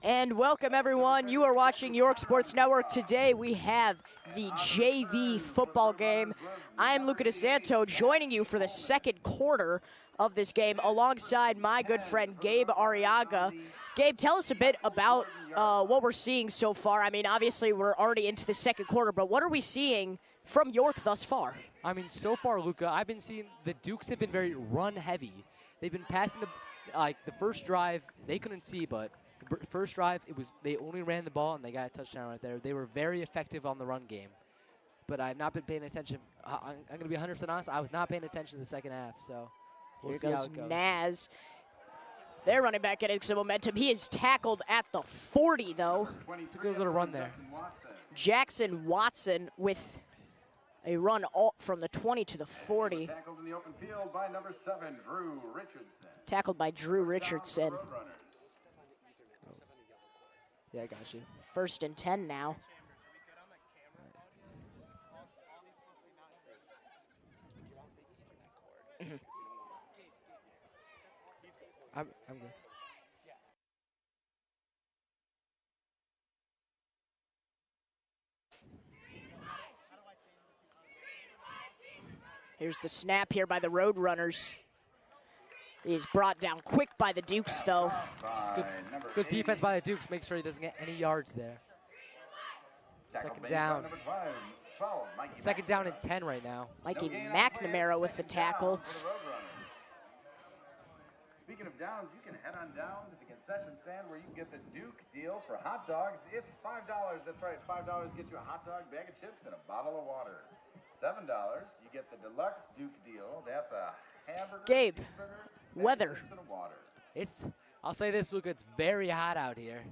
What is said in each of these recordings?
And welcome, everyone. You are watching York Sports Network. Today we have the JV football game. I am Luca DeSanto, joining you for the second quarter of this game alongside my good friend Gabe Arriaga. Gabe, tell us a bit about what we're seeing so far. I mean, obviously we're already into the second quarter, but what are we seeing from York thus far? I mean, so far, Luca, I've been seeing the Dukes have been very run-heavy. They've been passing the first drive, they couldn't see, but the first drive, they only ran the ball and they got a touchdown right there. They were very effective on the run game, but I've not been paying attention. I'm going to be 100% honest. I was not paying attention in the second half, so we'll see how it goes. Naz, their running back getting some momentum. He is tackled at the 40, though. It's a good little run there. Jackson Watson with a run from the 20 to the 40. Tackled in the open field by number 7, Drew Richardson. Tackled by Drew Richardson. Yeah, I got you. 1st and 10 now. I'm good. Here's the snap here by the Roadrunners. He's brought down quick by the Dukes, though. Good defense by the Dukes. Make sure he doesn't get any yards there. Second down. Second down and 10 right now. Mikey McNamara with the tackle. Speaking of downs, you can head on down to the concession stand where you can get the Duke deal for hot dogs. It's $5. That's right, $5 gets you a hot dog, bag of chips, and a bottle of water. $7, you get the deluxe Duke deal. That's a hamburger, Gabe, cheeseburger, weather. chips, and a water. I'll say this, Luca, it's very hot out here.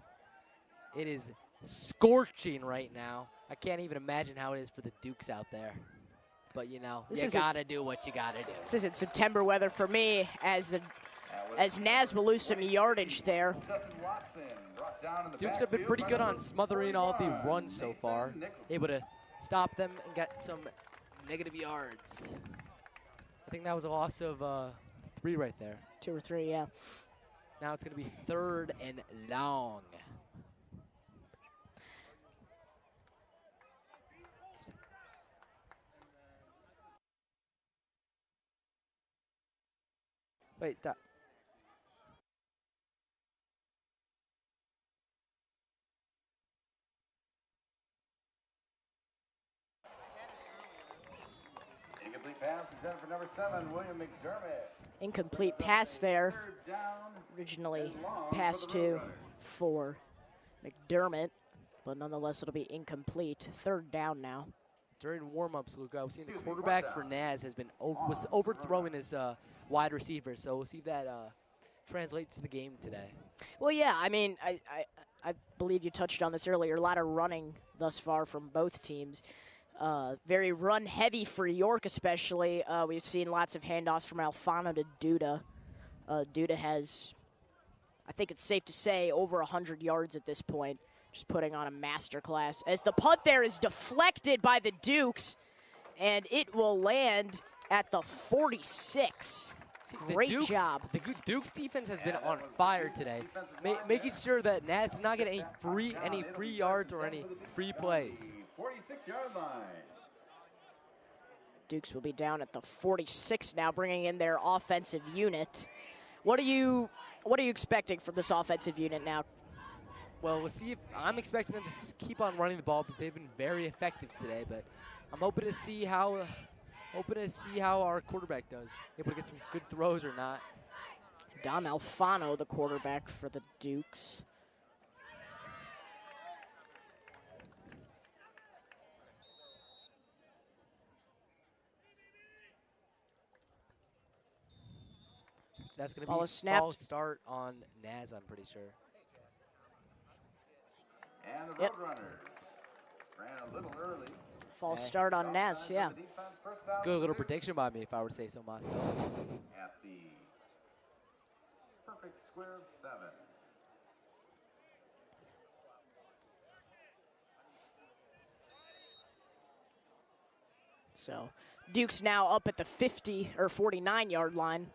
It is scorching right now. I can't even imagine how it is for the Dukes out there. But, you know, you gotta do what you gotta do. This isn't September weather for me, as Naz will lose some yardage there. Dukes have been pretty good on smothering all the runs so far. Able to stop them and get some negative yards. I think that was a loss of 3 right there. 2 or 3, yeah. Now it's going to be 3rd and long. Wait, stop. Incomplete pass is done for number 7, William McDermott. Incomplete pass there. Originally passed to for McDermott, but nonetheless it'll be incomplete. 3rd down now. During warm-ups, Luca, we've seen the quarterback for Naz was overthrowing his wide receiver, so we'll see if that translates to the game today. Well, yeah, I mean, I believe you touched on this earlier. A lot of running thus far from both teams. Very run-heavy for York, especially. We've seen lots of handoffs from Alfano to Duda. Duda has, I think it's safe to say, over 100 yards at this point. Just putting on a masterclass. As the punt there is deflected by the Dukes, and it will land at the 46. Great job. The Dukes defense has been on fire today, making sure that Naz does not get any free yards or any free plays. 46-yard line. Dukes will be down at the 46 now, bringing in their offensive unit. What are you expecting from this offensive unit now? Well, we'll see if I'm expecting them to keep on running the ball because they've been very effective today. But I'm hoping to see how our quarterback does. Able to get some good throws or not. Dom Alfano, the quarterback for the Dukes. That's going to be a false start on Naz, I'm pretty sure. And the Roadrunners ran a little early. False start on Naz, yeah. It's a good little prediction by me, if I were to say so myself. At the perfect square of 7. So Duke's now up at the 50 or 49-yard line.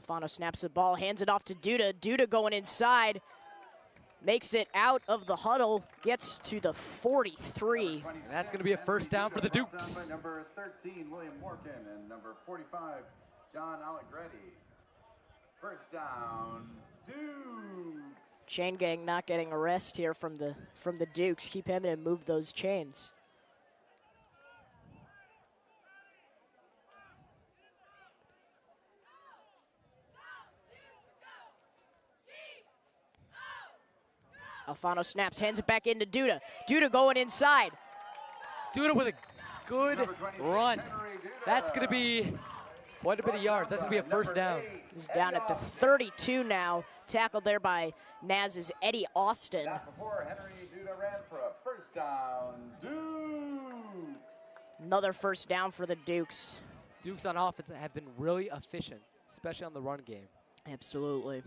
Alfano snaps the ball, hands it off to Duda. Duda going inside, makes it out of the huddle, gets to the 43. And that's going to be a first down for the Dukes. Number 13, William Morgan, and number 45, John Allegretti. First down, Dukes. Chain gang not getting a rest here from the Dukes. Keep having to move those chains. Alfano snaps, hands it back into Duda. Duda going inside. Duda with a good run. That's going to be quite a bit of yards. That's going to be a first down. He's down at the 32 now. Tackled there by Naz's Eddie Austin. Before Henry Duda ran for a first down, Dukes. Another first down for the Dukes. Dukes on offense have been really efficient, especially on the run game. Absolutely.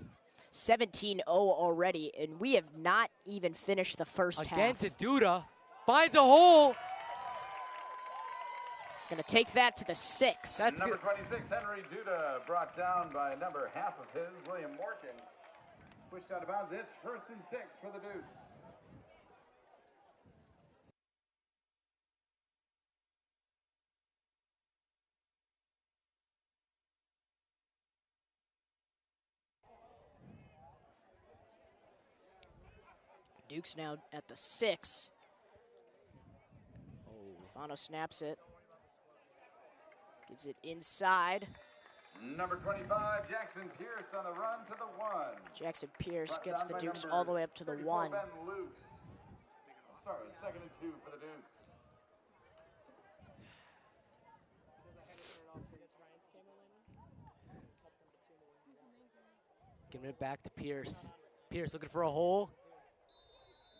17-0 already, and we have not even finished the first half. Again to Duda. Finds a hole. He's going to take that to the 6. That's number 26, Henry Duda, brought down by number half of his, William Morgan. Pushed out of bounds. It's 1st and 6 for the Dukes. Dukes now at the 6. Alfano snaps it. Gives it inside. Number 25, Jackson Pierce on the run to the 1. Jackson Pierce gets the Dukes all the way up to the 1. Ben Luce. Sorry, 2nd and 2 for the Dukes. Giving it back to Pierce. Pierce looking for a hole.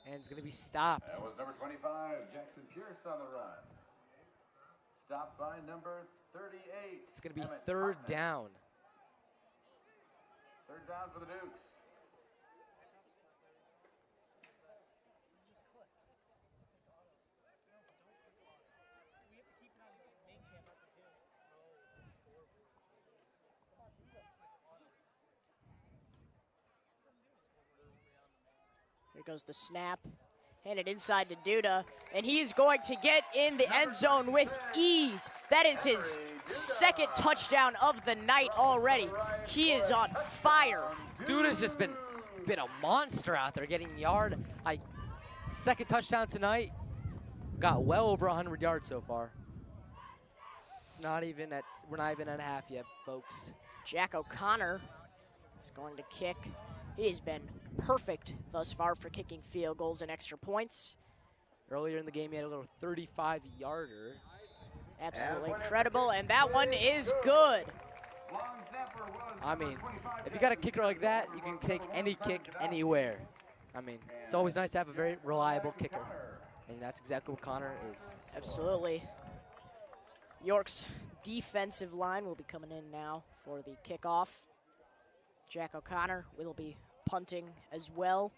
And it's going to be stopped. That was number 25, Jackson Pierce on the run. Stopped by number 38. It's going to be third down. Third down for the Dukes. Here goes the snap. Handed inside to Duda, and he's going to get in the end zone with ease. That is his 2nd touchdown of the night already. He is on fire. Duda's just been a monster out there getting yard. 2nd touchdown tonight. Got well over 100 yards so far. It's not even at, we're not even at half yet, folks. Jack O'Connor is going to kick. He has been perfect thus far for kicking field goals and extra points. Earlier in the game, he had a little 35-yarder. Absolutely incredible, and that one is good. I mean, if you got a kicker like that, you can take any kick anywhere. I mean, it's always nice to have a very reliable kicker, and that's exactly what Connor is. Absolutely. York's defensive line will be coming in now for the kickoff. Jack O'Connor will be punting as well.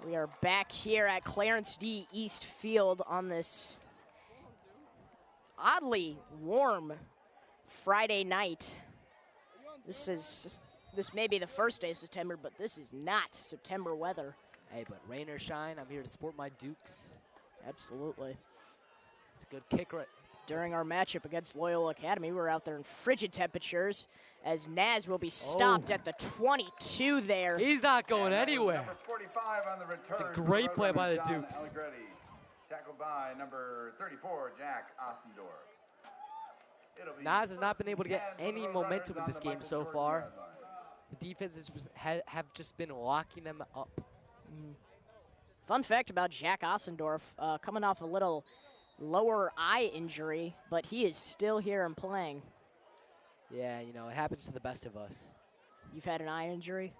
We are back here at Clarence D. East Field on this oddly warm Friday night. This may be the first day of September, but this is not September weather. Hey, but rain or shine, I'm here to support my Dukes. Absolutely. It's a good kick right. During our matchup against Loyola Academy, we were out there in frigid temperatures as Naz will be stopped at the 22 there. He's not going anywhere. Number 45 on the return. It's a great play by the Dukes. Tackled by number 34, Jack Ossendorf. Nas has not been able to get any momentum in this game so far. The defenses have just been locking them up. Fun fact about Jack Ossendorf, coming off a little lower eye injury, but he is still here and playing. Yeah, you know, it happens to the best of us. You've had an eye injury?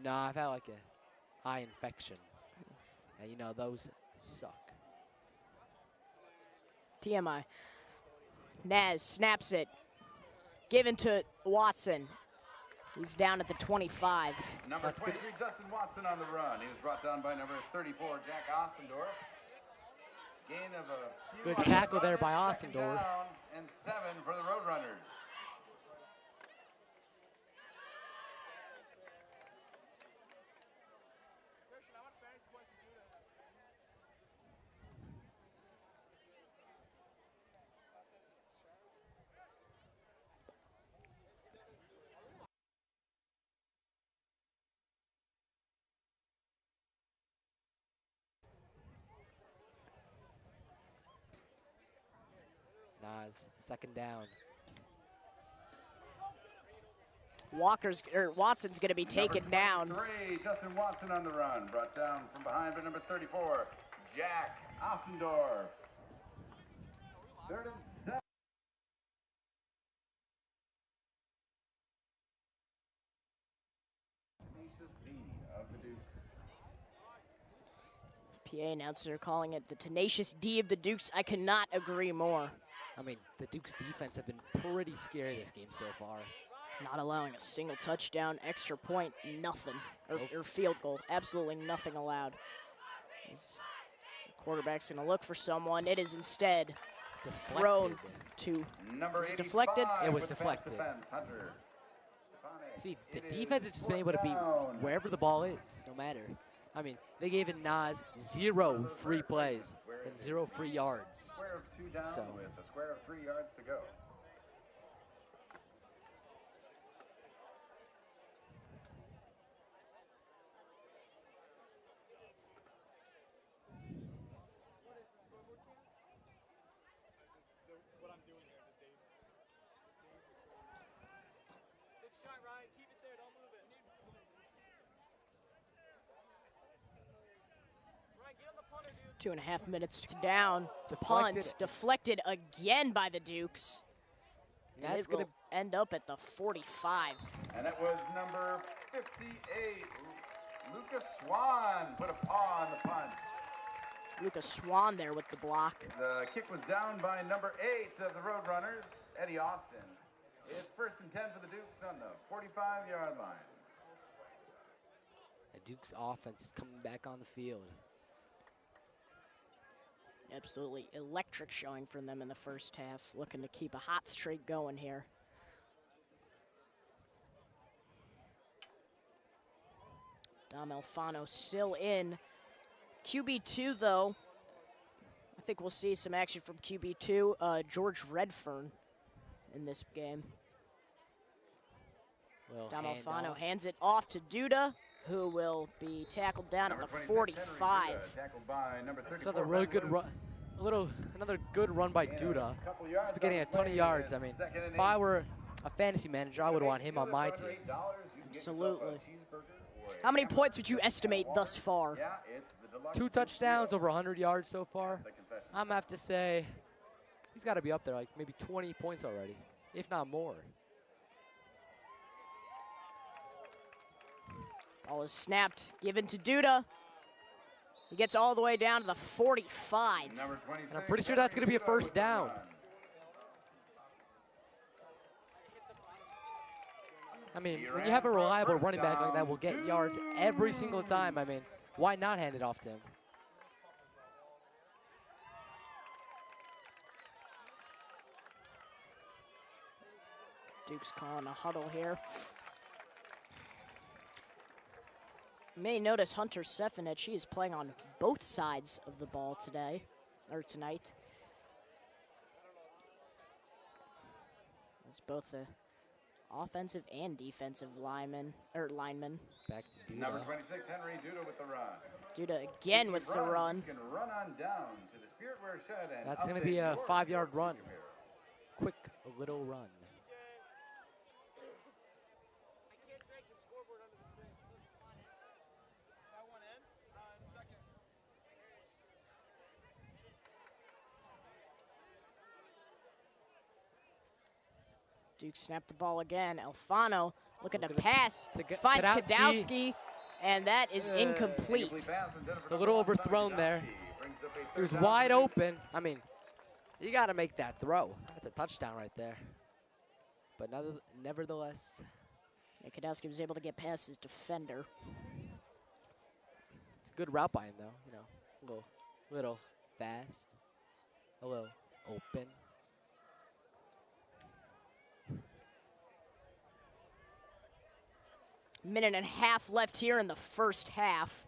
No, I've had like a eye infection. And you know, those suck. TMI. Naz snaps it. Given to Watson. He's down at the 25. Number 23, Justin Watson on the run. He was brought down by number 34, Jack Ossendorf. Gain of a few. Good tackle there by Ossendorf. And 7 for the Roadrunners. Nas, second down. Watson's going to be taken down. Number 23, Justin Watson on the run. Brought down from behind by number 34, Jack Ossendorf. 3rd and 7. Tenacious D of the Dukes. PA announcer calling it the tenacious D of the Dukes. I cannot agree more. I mean, the Dukes defense have been pretty scary this game so far. Not allowing a single touchdown, extra point, nothing. Or field goal, absolutely nothing allowed. The quarterback's going to look for someone. It is instead thrown to. Number deflected? It was deflected. See, the defense has just been able to beat wherever the ball is, no matter. I mean, they gave Nas 0 free plays and 0 free yards. Square of 2 down with a square of 3 yards to go. Good shot, Ryan. Keep it there. Don't move it. Ryan, get on the punter, dude. 2.5 minutes down. Deflected. Punt deflected again by the Dukes. And That's it will going to end up at the 45. And it was number 58, Lucas Swan, put a paw on the punt. Lucas Swan there with the block. The kick was down by number 8 of the Roadrunners, Eddie Austin. It's 1st and 10 for the Dukes on the 45-yard line. The Dukes offense is coming back on the field. Absolutely electric showing from them in the first half. Looking to keep a hot streak going here. Dom Alfano still in. QB2, though, I think we'll see some action from QB2, George Redfern, in this game. Dom Alfano hands it off to Duda, who will be tackled down at the 45. Tackled by number 34. It's another really good run. Another good run by Duda. He's been getting a ton of yards. I mean, if I were a fantasy manager, I would want him on my team. Absolutely. How many points would you estimate thus far? 2 touchdowns, over 100 yards so far. I'm gonna have to say he's got to be up there, like maybe 20 points already, if not more. Ball is snapped, given to Duda. He gets all the way down to the 45. And I'm pretty sure that's going to be a first down. I mean, when you have a reliable running back like that will get yards every single time, I mean, why not hand it off to him? Duke's calling a huddle here. You may notice Hunter Stefanich, he is playing on both sides of the ball today, or tonight. It's both the offensive and defensive lineman. Back to Duda. Number 26, Henry Duda with the run. Duda again with the run. You can run on down to the Spirit Wear Shed and That's going to be a 5-yard run. Quick little run. Duke snapped the ball again. Alfano looking to pass, finds Kadowski. Kadowski, and that is incomplete. It's a little overthrown there. He was wide open. I mean, you got to make that throw. That's a touchdown right there. But nevertheless. Yeah, Kadowski was able to get past his defender. It's a good route by him, though. You know, a little fast, a little open. Minute and a half left here in the first half.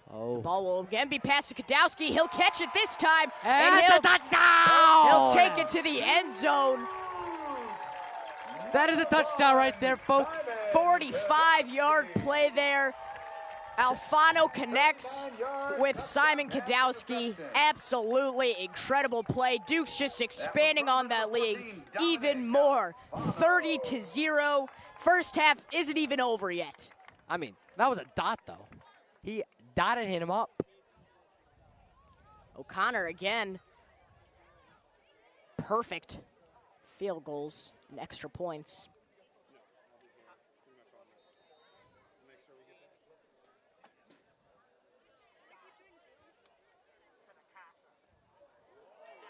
Oh. The ball will again be passed to Kadowski. He'll catch it this time. And he'll, a touchdown! He'll take it to the end zone. That is a touchdown right there, folks. 45-yard play there. Alfano connects with Simon Kadowski. Absolutely incredible play. Duke's just expanding on that lead even more. 30-0. First half isn't even over yet. I mean, that was a dot, though. He dotted him up. O'Connor again. Perfect field goals and extra points.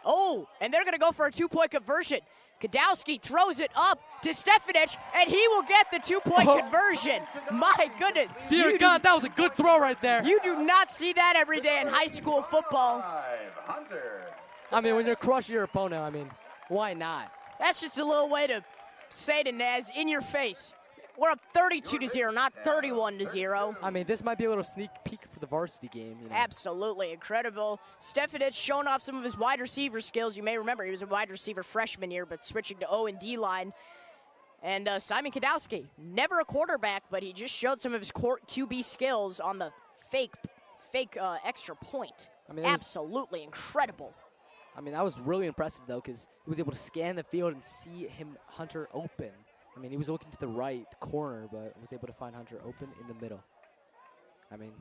Oh, and they're going to go for a two-point conversion. Kadowski throws it up to Stefanich, and he will get the two-point conversion. My goodness. Dear God, that was a good throw right there. You do not see that every day in high school football. I mean, when you're crushing your opponent, I mean, why not? That's just a little way to say to Naz, in your face. We're up 32-0, not 31-0. I mean, this might be a little sneak peek for the varsity game. You know. Absolutely incredible. Stefanich showing off some of his wide receiver skills. You may remember he was a wide receiver freshman year, but switching to O and D line. And Simon Kadowski, never a quarterback, but he just showed some of his QB skills on the fake extra point. I mean, absolutely incredible. I mean, that was really impressive, though, because he was able to scan the field and see Hunter open. I mean, he was looking to the right corner, but was able to find Hunter open in the middle. I mean,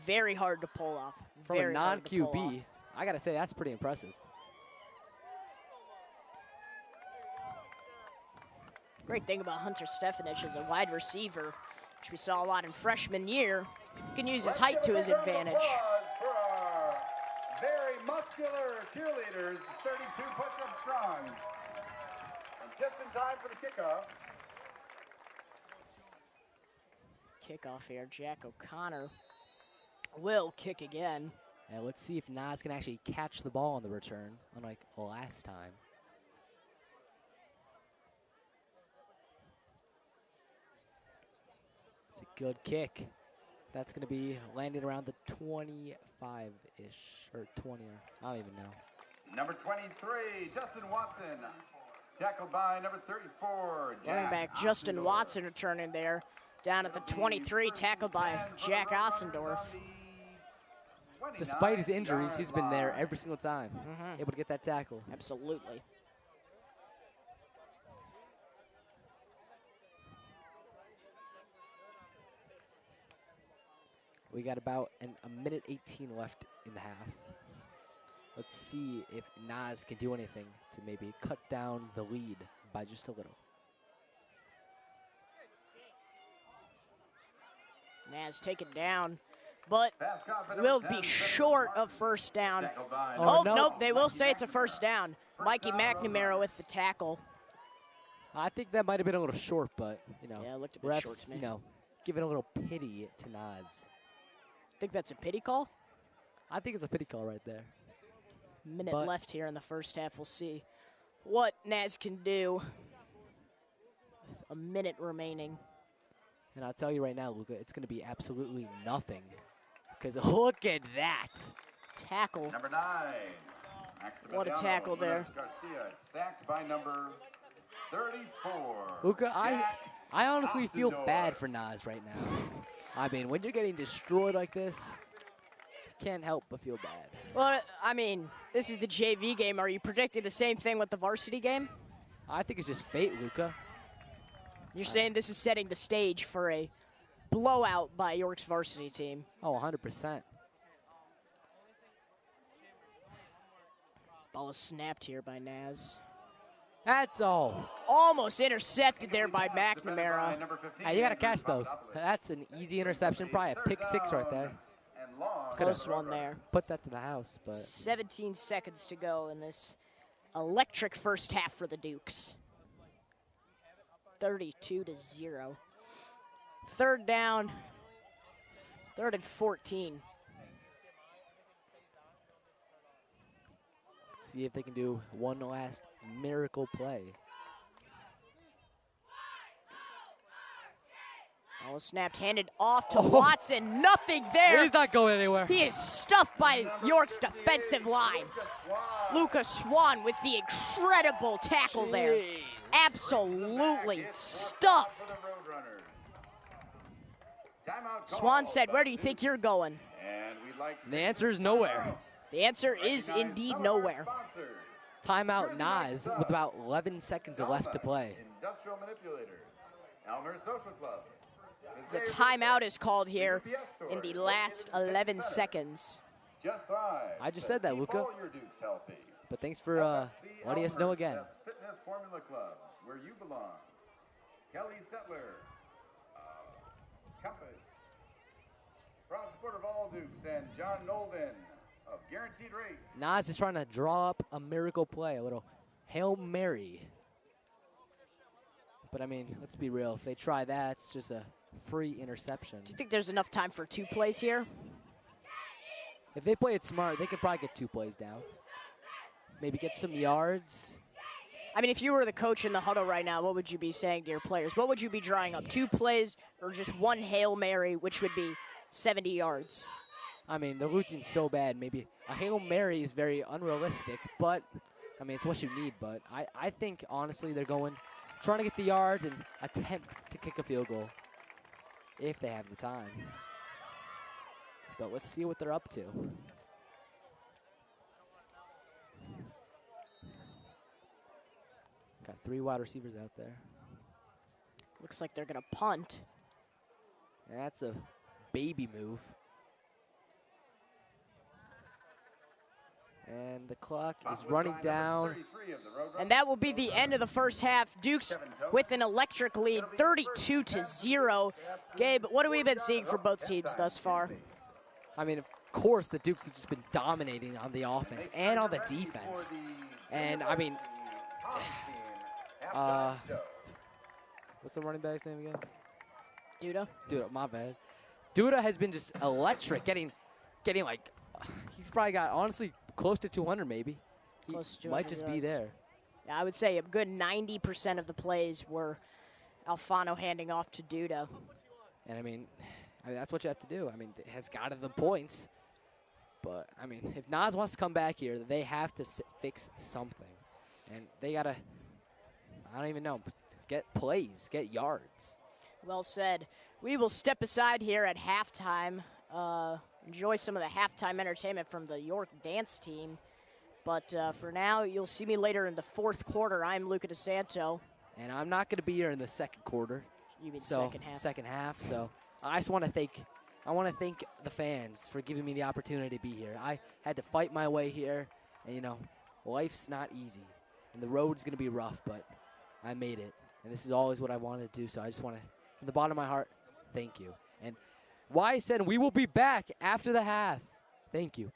very hard to pull off. From a non-QB, I got to say, that's pretty impressive. Great thing about Hunter Stefanich as a wide receiver, which we saw a lot in freshman year. He can use his height to his advantage. For our very muscular cheerleaders, 32 push-ups strong. And just in time for the kickoff. Kickoff here, Jack O'Connor will kick again. And let's see if Nas can actually catch the ball on the return, unlike last time. It's a good kick. That's going to be landing around the 25-ish, or 20, or I don't even know. Number 23, Justin Watson. Tackled by number 34, Jack. Running back Justin Watson returning there. Down at the 23, tackled by Jack Ossendorf. Despite his injuries, he's been there every single time, able to get that tackle. Absolutely. We got about a minute 18 left in the half. Let's see if Nas can do anything to maybe cut down the lead by just a little. Nas taken down, but will be short of first down. Oh, nope, they will say it's a first down. Mikey McNamara with the tackle. I think that might have been a little short, but, you know, yeah, it looked a bit short to me. You know, giving a little pity to Nas. Think that's a pity call? I think it's a pity call right there. Minute left here in the first half. We'll see what Naz can do. A minute remaining. And I'll tell you right now, Luca, it's going to be absolutely nothing. Because look at that. Tackle. Number 9. What a tackle there. Garcia sacked by number 34. Luca, I honestly feel bad for Naz right now. I mean, when you're getting destroyed like this, you can't help but feel bad. Well, I mean, this is the JV game. Are you predicting the same thing with the varsity game? I think it's just fate, Luca. You're saying this is setting the stage for a blowout by York's varsity team. Oh, 100%. Ball is snapped here by Naz. That's all. Almost intercepted there by McNamara. Hey, you got to catch those. That's an easy interception, probably a pick 6 right there. Close one there. Put that to the house, but 17 seconds to go in this electric first half for the Dukes. 32-0. Third down. 3rd and 14. see if they can do one last miracle play. Oh, snapped, handed off to Watson. Nothing there. He's not going anywhere. He is stuffed by York's defensive line. Lucas Swan with the incredible tackle there. Absolutely stuffed. Swan said, "Where do you think you're going?" The answer is nowhere. The answer is indeed nowhere. Timeout Nas with about 11 seconds left to play. Industrial Manipulators, Elmer Social Club. The timeout is called here in the last 11 seconds. I just said that, Luca. But thanks for letting us know again. Fitness Formula Clubs, where you belong. Kelly Stetler, Compass, proud supporter of all Dukes, and John Nolden of Guaranteed Rates. Nas is trying to draw up a miracle play, a little Hail Mary. But I mean, let's be real. If they try that, it's just a free interception. Do you think there's enough time for 2 plays here? If they play it smart, they could probably get 2 plays down. Maybe get some yards. I mean, if you were the coach in the huddle right now, what would you be saying to your players? What would you be drawing up? 2 plays or just 1 Hail Mary, which would be 70 yards? I mean, they're losing so bad. Maybe a Hail Mary is very unrealistic, but, I mean, it's what you need. But I think, honestly, they're trying to get the yards and attempt to kick a field goal if they have the time. But let's see what they're up to. Got 3 wide receivers out there. Looks like they're going to punt. That's a baby move. And the clock is running down. And that will be the end of the first half. Dukes with an electric lead, 32-0. Gabe, what have we been seeing for both teams thus far? I mean, of course, the Dukes have just been dominating on the offense and on the defense. And, I mean, what's the running back's name again? Duda. Duda, my bad. Duda has been just electric, getting like, he's probably got, honestly, close to 200 maybe. He might just be there. Yeah, I would say a good 90% of the plays were Alfano handing off to Duda. And I mean, that's what you have to do. I mean, it has gotten the points. But, I mean, if Nas wants to come back here, they have to fix something. And they got to, I don't even know, get plays, get yards. Well said. We will step aside here at halftime. Enjoy some of the halftime entertainment from the York dance team. But for now, you'll see me later in the 4th quarter. I'm Luca DeSanto. And I'm not going to be here in the 2nd quarter. You mean second half? Second half. So I just want to thank the fans for giving me the opportunity to be here. I had to fight my way here. And, you know, life's not easy. And the road's going to be rough, but I made it. And this is always what I wanted to do. So I just want to, from the bottom of my heart, thank you. And Why said we will be back after the half. Thank you.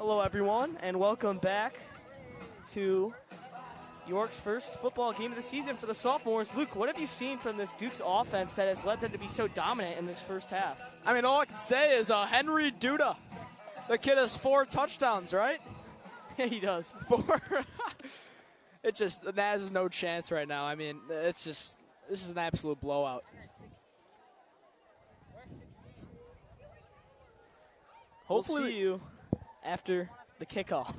Hello, everyone, and welcome back to York's first football game of the season for the sophomores. Luke, what have you seen from this Duke's offense that has led them to be so dominant in this first half? I mean, all I can say is Henry Duda. The kid has 4 touchdowns, right? Yeah, he does. 4. It just, Naz has no chance right now. I mean, it's just, this is an absolute blowout. Hopefully, we'll see you after the kickoff.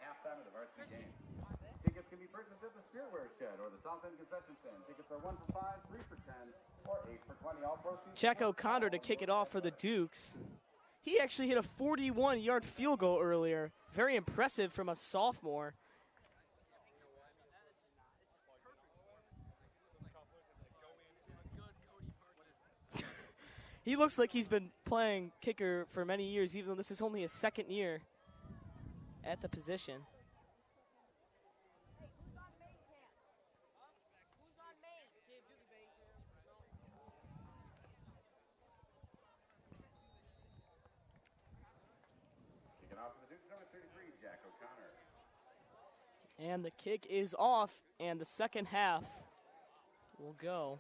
Halftime of the varsity game. Tickets can be purchased at the Spearware Shed or the South End Concession Stand. Tickets are 1 for $5, 3 for $10, or 8 for $20. All proceeds. Jack O'Connor to kick it off for the Dukes. He actually hit a 41-yard field goal earlier. Very impressive from a sophomore. He looks like he's been playing kicker for many years, even though this is only his second year at the position. Kicking off for the Dukes, number 33, Jack O'Connor. And the kick is off, and the second half will go.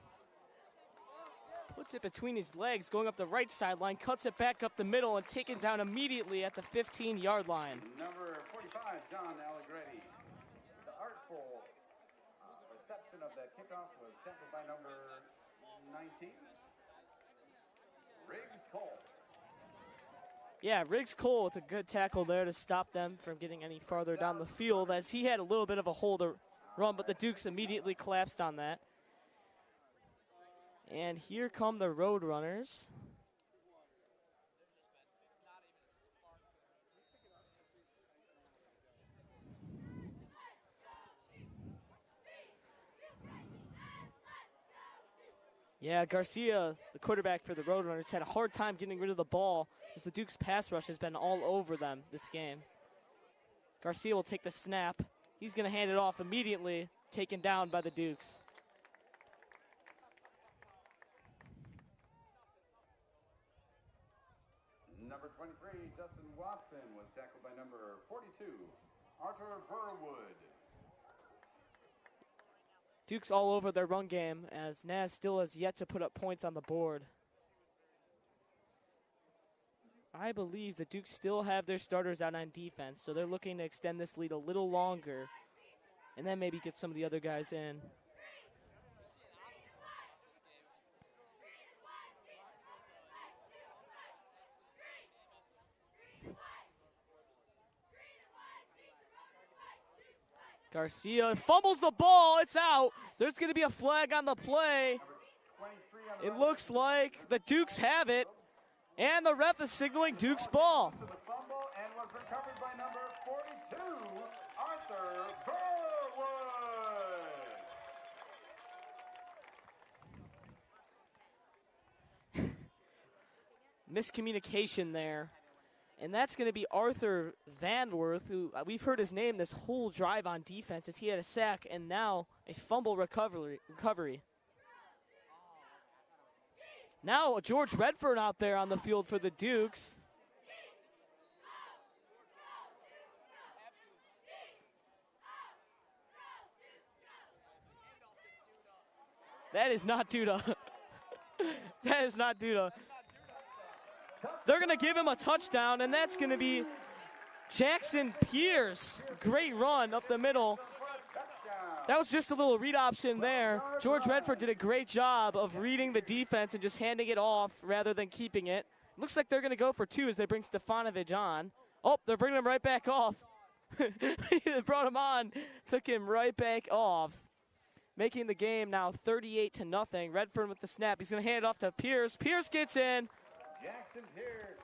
Puts it between his legs, going up the right sideline, cuts it back up the middle, and taken down immediately at the 15-yard line. Number 45, John Allegretti. The artful reception of that kickoff was sampled by number 19, Riggs Cole. Yeah, Riggs Cole with a good tackle there to stop them from getting any farther down the field, as he had a little bit of a hole to run, but the Dukes immediately collapsed on that. And here come the Roadrunners. Yeah, Garcia, the quarterback for the Roadrunners, had a hard time getting rid of the ball as the Dukes pass rush has been all over them this game. Garcia will take the snap. He's going to hand it off immediately, taken down by the Dukes. Number 23, Justin Watson, was tackled by number 42, Arthur Burwood. Dukes all over their run game, as Naz still has yet to put up points on the board. I believe the Dukes still have their starters out on defense, so they're looking to extend this lead a little longer and then maybe get some of the other guys in. Garcia fumbles the ball. It's out. There's going to be a flag on the play. It looks like the Dukes have it, and the ref is signaling Dukes ball. To the fumble and was recovered by number 42, Arthur Burwood. Miscommunication there. And that's going to be Arthur Vanworth, who we've heard his name this whole drive on defense, as he had a sack and now a fumble recovery. Now George Redford out there on the field for the Dukes. That is not Duda. That is not Duda. They're going to give him a touchdown, and that's going to be Jackson Pierce. Great run up the middle. That was just a little read option there. George Redford did a great job of reading the defense and just handing it off rather than keeping it. Looks like they're going to go for 2 as they bring Stefanovic on. Oh, they're bringing him right back off. They brought him on, took him right back off, making the game now 38-0. Redford with the snap. He's going to hand it off to Pierce. Pierce gets in. Jackson Pierce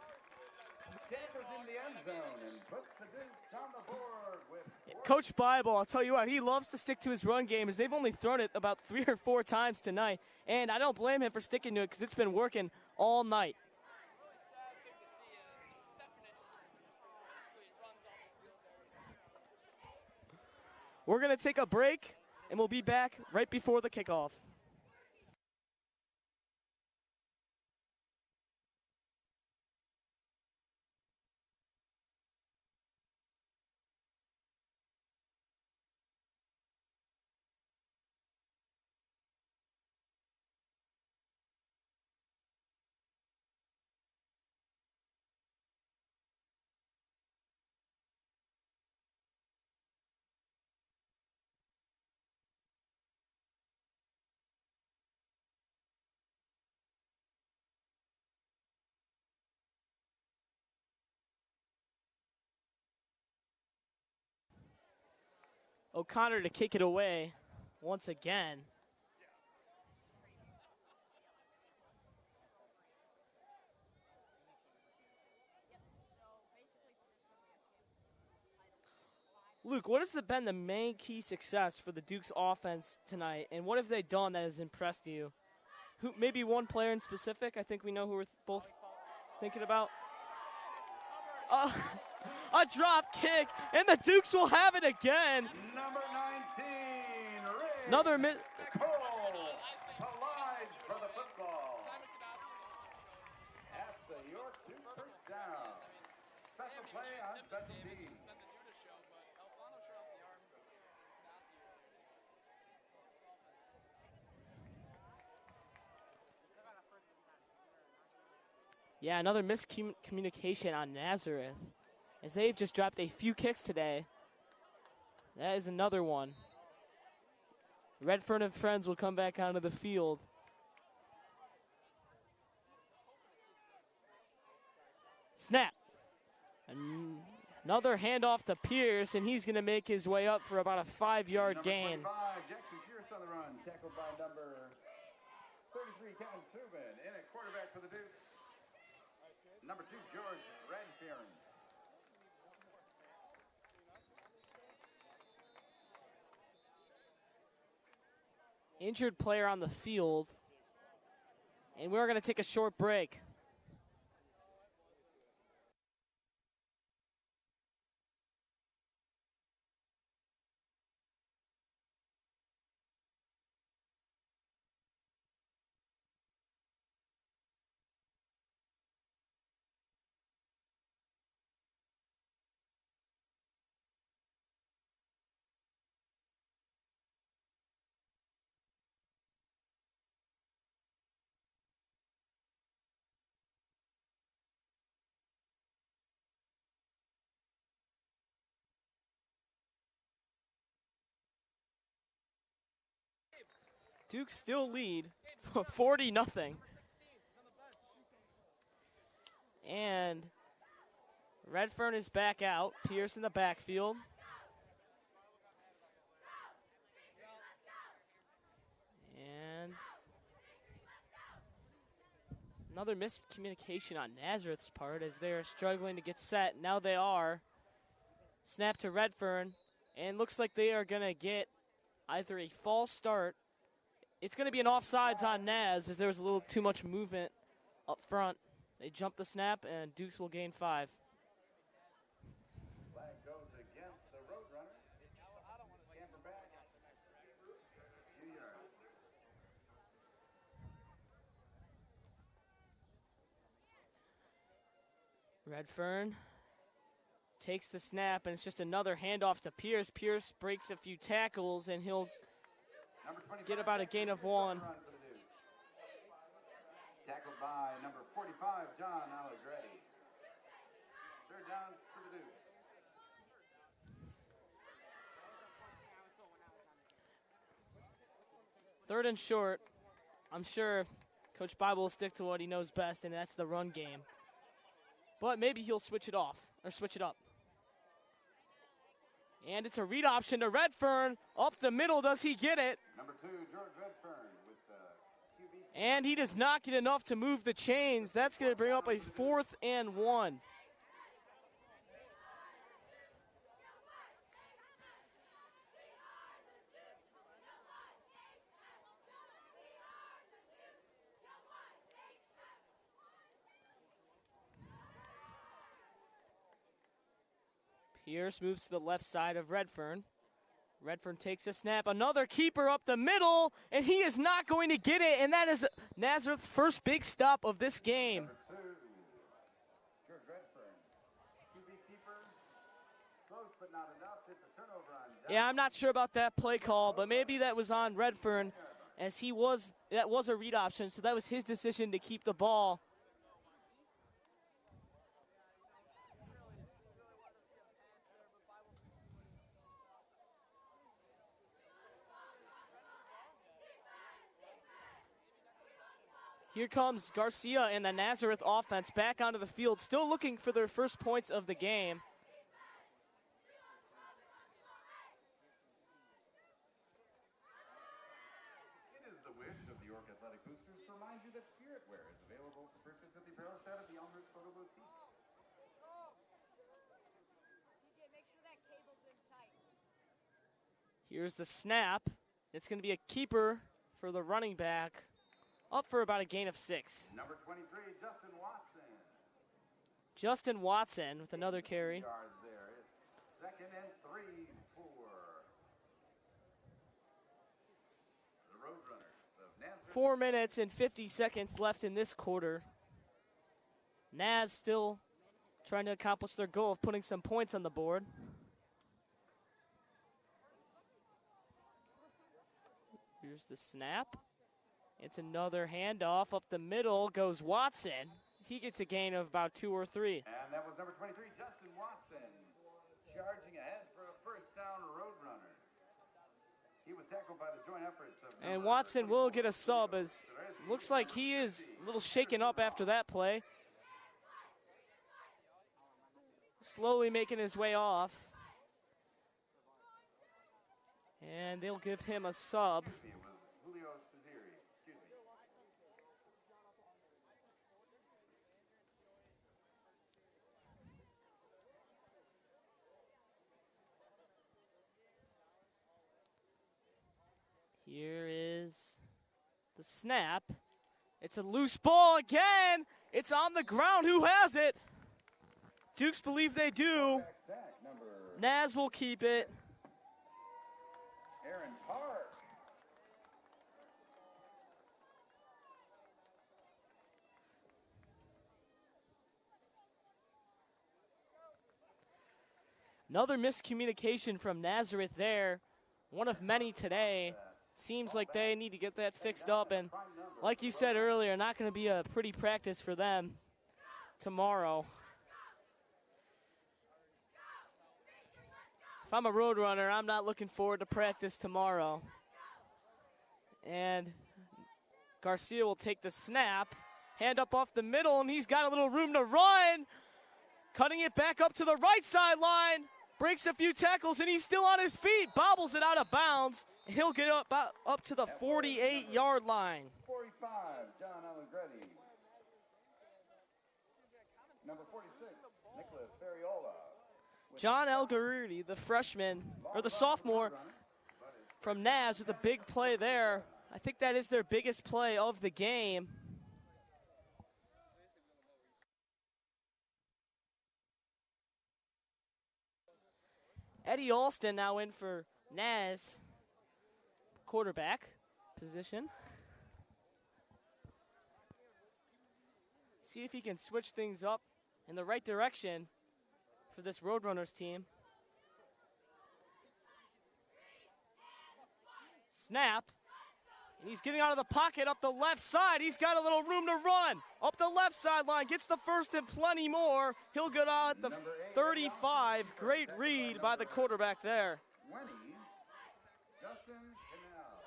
scampers in the end zone and puts the Dukes on the board with Coach Bible, I'll tell you what, he loves to stick to his run game as they've only thrown it about 3 or 4 times tonight. And I don't blame him for sticking to it because it's been working all night. We're going to take a break, and we'll be back right before the kickoff. O'Connor to kick it away once again. Luke, what has been the main key success for the Dukes offense tonight, and what have they done that has impressed you? Maybe one player in specific? I think we know who we're both thinking about. A drop kick, and the Dukes will have it again. number 19, Rick Another Cole collides for the football. At the York Duke first down. Special play on special teams. Yeah, another miscommunication on Nazareth, as they've just dropped a few kicks today. That is another one. Redford and friends will come back onto the field. Snap. Another handoff to Pierce, and he's going to make his way up for about a 5-yard gain. Jackson Pierce on the run, tackled by number 33, Kevin Tubin. In at quarterback for the Dukes. Number 2, George Redfern. Injured player on the field. And we're going to take a short break. Duke still lead 40-0. And Redfern is back out. Pierce in the backfield. And another miscommunication on Nazareth's part as they're struggling to get set. Now they are. Snap to Redfern. And looks like they are going to get either a false start. It's going to be an offsides on Naz as there was a little too much movement up front. They jump the snap, and Dukes will gain 5. Flag goes against the Roadrunners. Camper back. 2 yards. Redfern takes the snap, and it's just another handoff to Pierce. Pierce breaks a few tackles, and he'll get about a gain of 1. Tackled by number 45, John Allegretti. Third down for the Dukes. Third and short. I'm sure Coach Bible will stick to what he knows best, and that's the run game. But maybe he'll switch it off, or switch it up. And it's a read option to Redfern. Up the middle, does he get it? Number 2, George Redfern with QB. And he does not get enough to move the chains. That's going to bring up a 4th and 1. Pierce moves to the left side of Redfern. Redfern takes a snap. Another keeper up the middle, and he is not going to get it, and that is Nazareth's first big stop of this game. Number 2, George Redfern. QB keeper. Close, but not enough. It's a turnover on down. Yeah, I'm not sure about that play call, but maybe that was on Redfern, as that was a read option, so that was his decision to keep the ball. Here comes Garcia and the Nazareth offense back onto the field, still looking for their first points of the game. It is the wish of the York Athletic Boosters to remind you that Spirit Wear is available for purchase at the apparel shop at the Elmhurst Photo Boutique. Here's the snap. It's going to be a keeper for the running back. Up for about a gain of 6. Number 23, Justin Watson. Justin Watson with another carry. Yards there. It's 2nd and 3 for the Roadrunners of Nazareth. 4 minutes and 50 seconds left in this quarter. Naz still trying to accomplish their goal of putting some points on the board. Here's the snap. It's another handoff. Up the middle goes Watson. He gets a gain of about 2 or 3. And that was number 23, Justin Watson, charging ahead for a first down, Roadrunners. He was tackled by the joint efforts of And Watson will get a sub, as looks like he is a little shaken up after that play. Slowly making his way off. And they'll give him a sub. It was Julio Spazzeri. Excuse me. Here is the snap. It's a loose ball again. It's on the ground. Who has it? Dukes believe they do. Sack number Naz will keep it. Aaron Park. Another miscommunication from Nazareth there. One of many today. Seems like they need to get that fixed up. And like you said earlier, not going to be a pretty practice for them tomorrow. If I'm a Roadrunner, I'm not looking forward to practice tomorrow. And Garcia will take the snap. Hand up off the middle, and he's got a little room to run. Cutting it back up to the right sideline. Breaks a few tackles, and he's still on his feet. Bobbles it out of bounds. He'll get up to the 48-yard line. 45, John Allegretti. Number 46, Nicholas Ferriola. John Allegretti, the freshman, or the sophomore from Naz with a big play there. I think that is their biggest play of the game. Eddie Alston now in for Naz, quarterback position. See if he can switch things up in the right direction for this Roadrunners team. Snap. He's getting out of the pocket up the left side. He's got a little room to run. Up the left sideline, gets the first and plenty more. He'll go out at the 35. Great read by the quarterback there. 20, Justin Canal.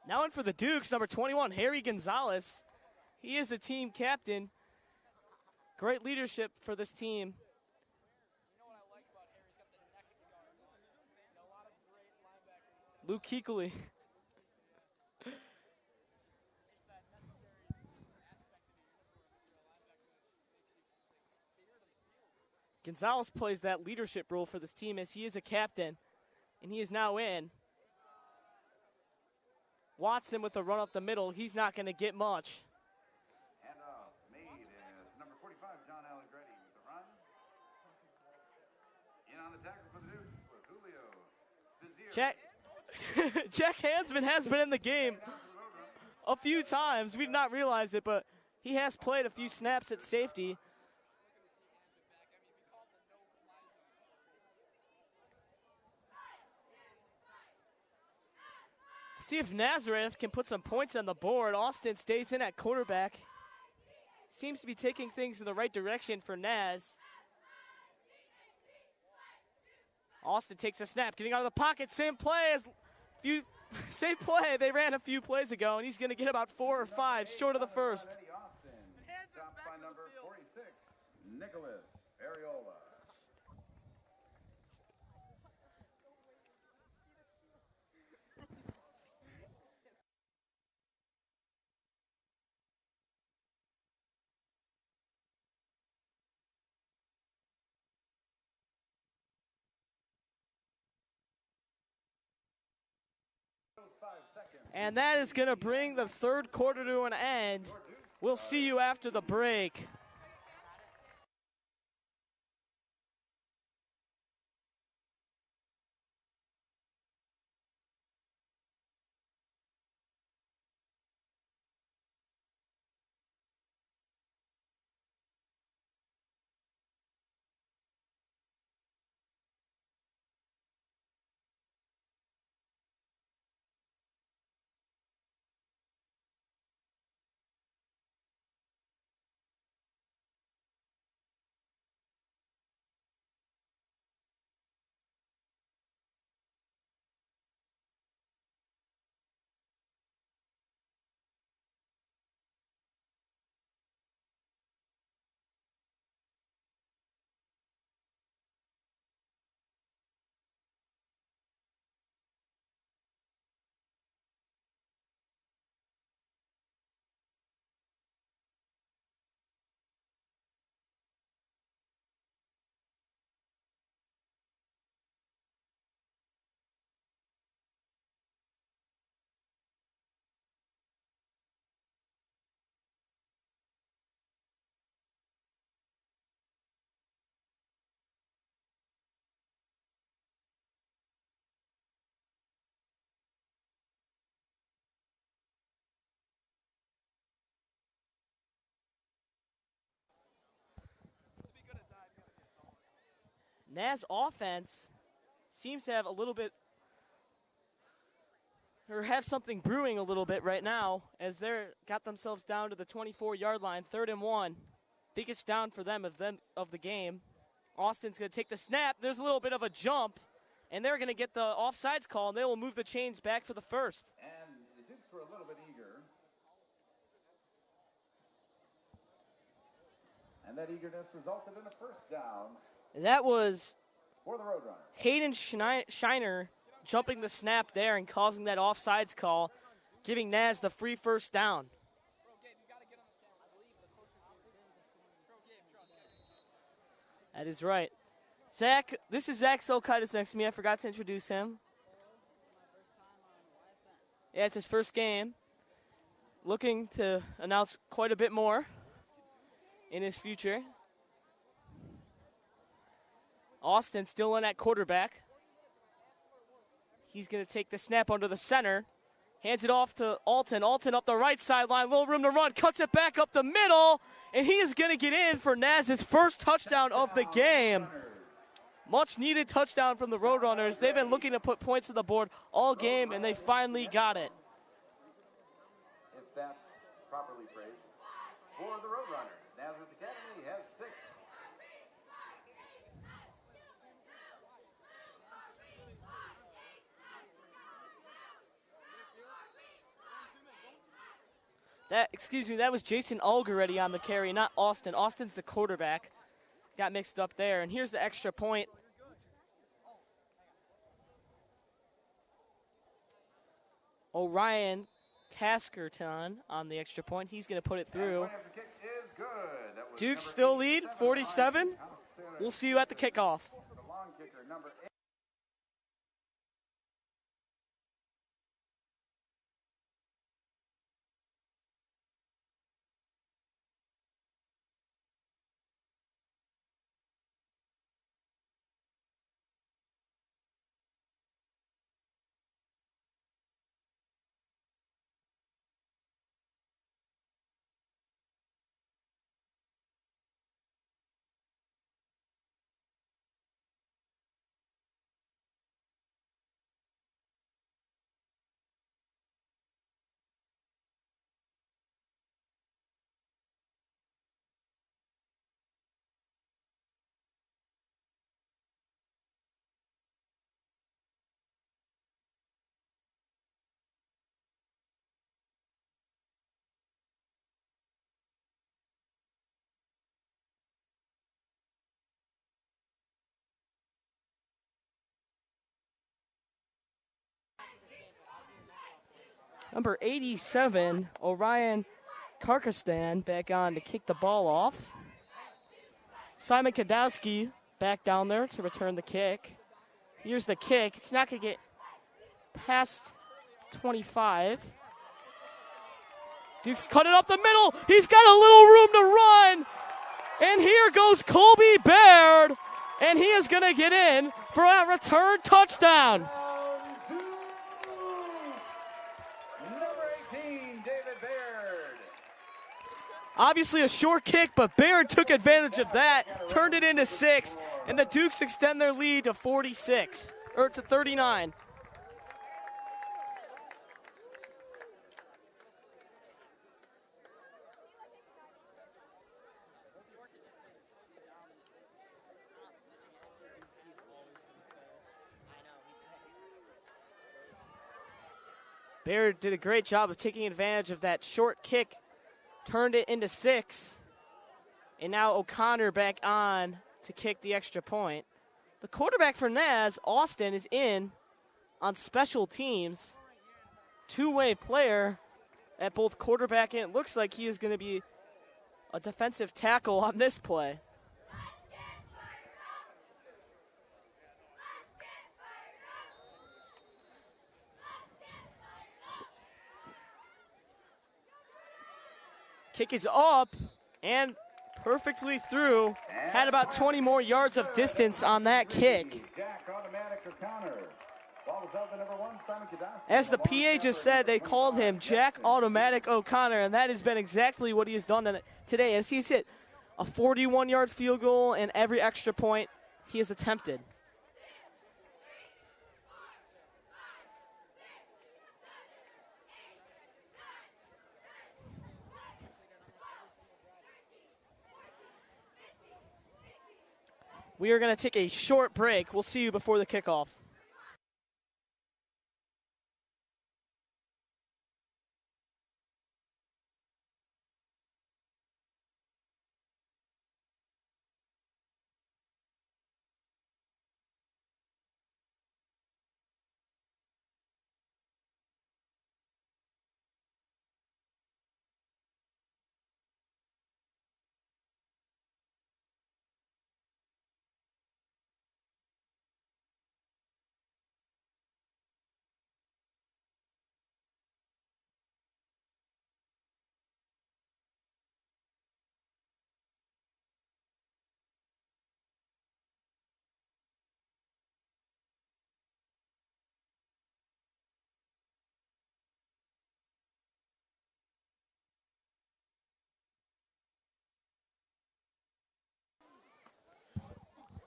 Now in for the Dukes, number 21, Harry Gonzalez. He is a team captain. Great leadership for this team. Luke Kuechly. Gonzalez plays that leadership role for this team as he is a captain, and he is now in. Watson with the run up the middle. He's not going to get much. Handoff made as number 45, John Allegretti with the run. In on the tackle for the Dukes was Julio Spizier. Jack Hansman has been in the game a few times. We've not realized it, but he has played a few snaps at safety. See if Nazareth can put some points on the board. Austin stays in at quarterback. Seems to be taking things in the right direction for Naz. Austin takes a snap, getting out of the pocket. Same play they ran a few plays ago, and he's going to get about 4 or 5 short of the first. Austin, stopped by number 46, Nicholas Ariola. And that is going to bring the third quarter to an end. We'll see you after the break. Naz offense seems to have a little bit, or have something brewing a little bit right now, as they're got themselves down to the 24-yard line, 3rd and 1. Biggest down for them of the game. Austin's going to take the snap. There's a little bit of a jump, and they're going to get the offsides call, and they will move the chains back for the first. And the Dukes were a little bit eager. And that eagerness resulted in a first down. That was for the Roadrunners. Hayden Shiner jumping the snap there and causing that offsides call, giving Naz the free first down. That is right. Zach, this is Zach Silkaitis next to me. I forgot to introduce him. Yeah, it's his first game. Looking to announce quite a bit more in his future. Austin still in at quarterback. He's going to take the snap under the center. Hands it off to Alton. Alton up the right sideline. Little room to run. Cuts it back up the middle. And he is going to get in for Naz's first touchdown of the game. Much needed touchdown from the Roadrunners. They've been looking to put points on the board all game, and they finally got it. If that's properly phrased. For the Roadrunners, Nazareth Academy has 6. That was Jason Algeretti on the carry, not Austin. Austin's the quarterback. Got mixed up there. And here's the extra point. Orion Caskerton on the extra point. He's going to put it through. Duke still lead, 47. We'll see you at the kickoff. Number 87, Orion Karkastan, back on to kick the ball off. Simon Kadowski back down there to return the kick. Here's the kick. It's not going to get past 25. Duke's cut it up the middle. He's got a little room to run. And here goes Colby Baird. And he is going to get in for a return touchdown. Obviously a short kick, but Baird took advantage of that, turned it into 6, and the Dukes extend their lead to 46, or to 39. Baird did a great job of taking advantage of that short kick, turned it into 6, and now O'Connor back on to kick the extra point. The quarterback for Naz, Austin, is in on special teams. Two-way player at both quarterback, and it looks like he is going to be a defensive tackle on this play. Kick is up and perfectly through. Had about 20 more yards of distance on that kick. As the PA just said, they called him Jack Automatic O'Connor, and that has been exactly what he has done today, as he's hit a 41-yard field goal and every extra point he has attempted. We are going to take a short break. We'll see you before the kickoff.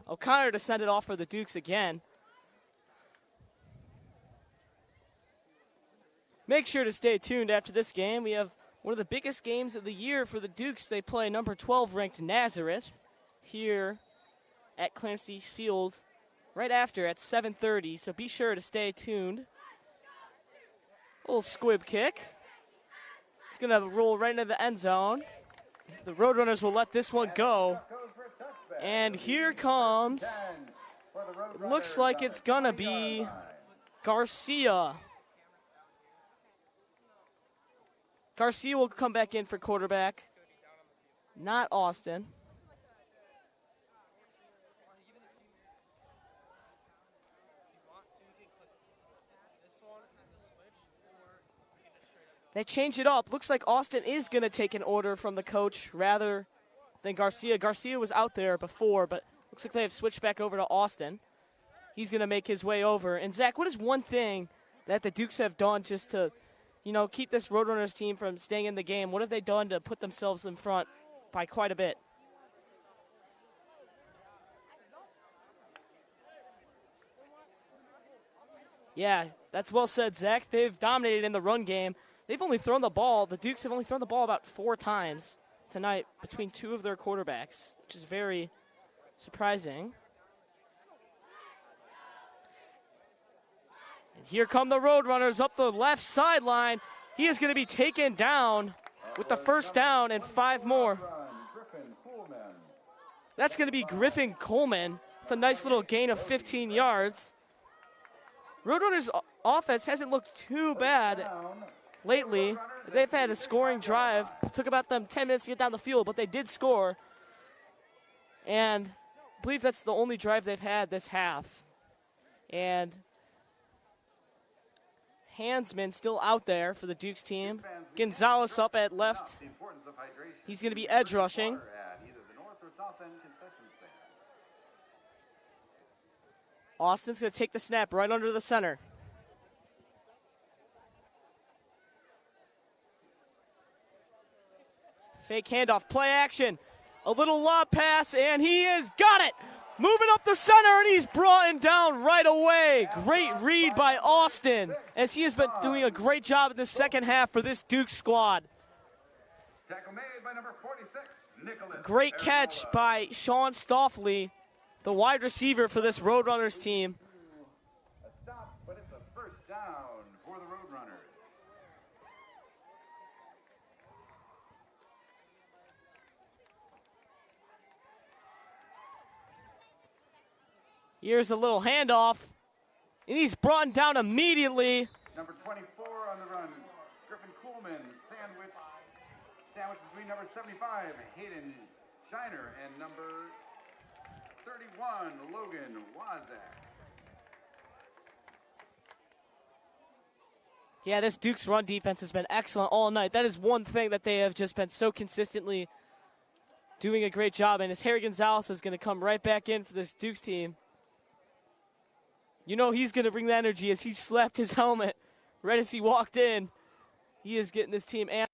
O'Connor to send it off for the Dukes again. Make sure to stay tuned after this game. We have one of the biggest games of the year for the Dukes. They play number 12 ranked Nazareth here at Clancy Field right after at 7:30, so be sure to stay tuned. Little squib kick. It's going to roll right into the end zone. The Roadrunners will let this one go. And here comes, looks like it's going to be Garcia. Garcia will come back in for quarterback, not Austin. They change it up. Looks like Austin is going to take an order from the coach rather than Garcia. Garcia was out there before, but looks like they have switched back over to Austin. He's going to make his way over. And, Zach, what is one thing that the Dukes have done just to, you know, keep this Roadrunners team from staying in the game? What have they done to put themselves in front by quite a bit? Yeah, that's well said, Zach. They've dominated in the run game. They've only thrown the ball. The Dukes have only thrown the ball about 4 times tonight between 2 of their quarterbacks, which is very surprising. And here come the Roadrunners up the left sideline. He is going to be taken down with the first down and 5 more. That's going to be Griffin Coleman with a nice little gain of 15 yards. Roadrunners offense hasn't looked too bad lately. They've had a scoring drive. It took about them 10 minutes to get down the field, but they did score. And I believe that's the only drive they've had this half. And Hansman still out there for the Dukes team. Gonzalez up at left. He's going to be edge rushing. Austin's going to take the snap right under the center. Fake handoff, play action. A little lob pass, and he has got it. Moving up the center, and he's brought down right away. Great read by Austin, as he has been doing a great job in the second half for this Duke squad. Tackle made by number 46, Nicholas. Great catch by Sean Stoffley, the wide receiver for this Roadrunners team. A stop, but it's a first down for the Roadrunners. Here's a little handoff, and he's brought down immediately. Number 24 on the run, Griffin Coolman, sandwich between number 75, Hayden Shiner, and number 31, Logan Wazak. Yeah, this Duke's run defense has been excellent all night. That is one thing that they have just been so consistently doing a great job, and as Harry Gonzalez is going to come right back in for this Dukes team. You know he's going to bring the energy as he slapped his helmet right as he walked in. He is getting this team amped.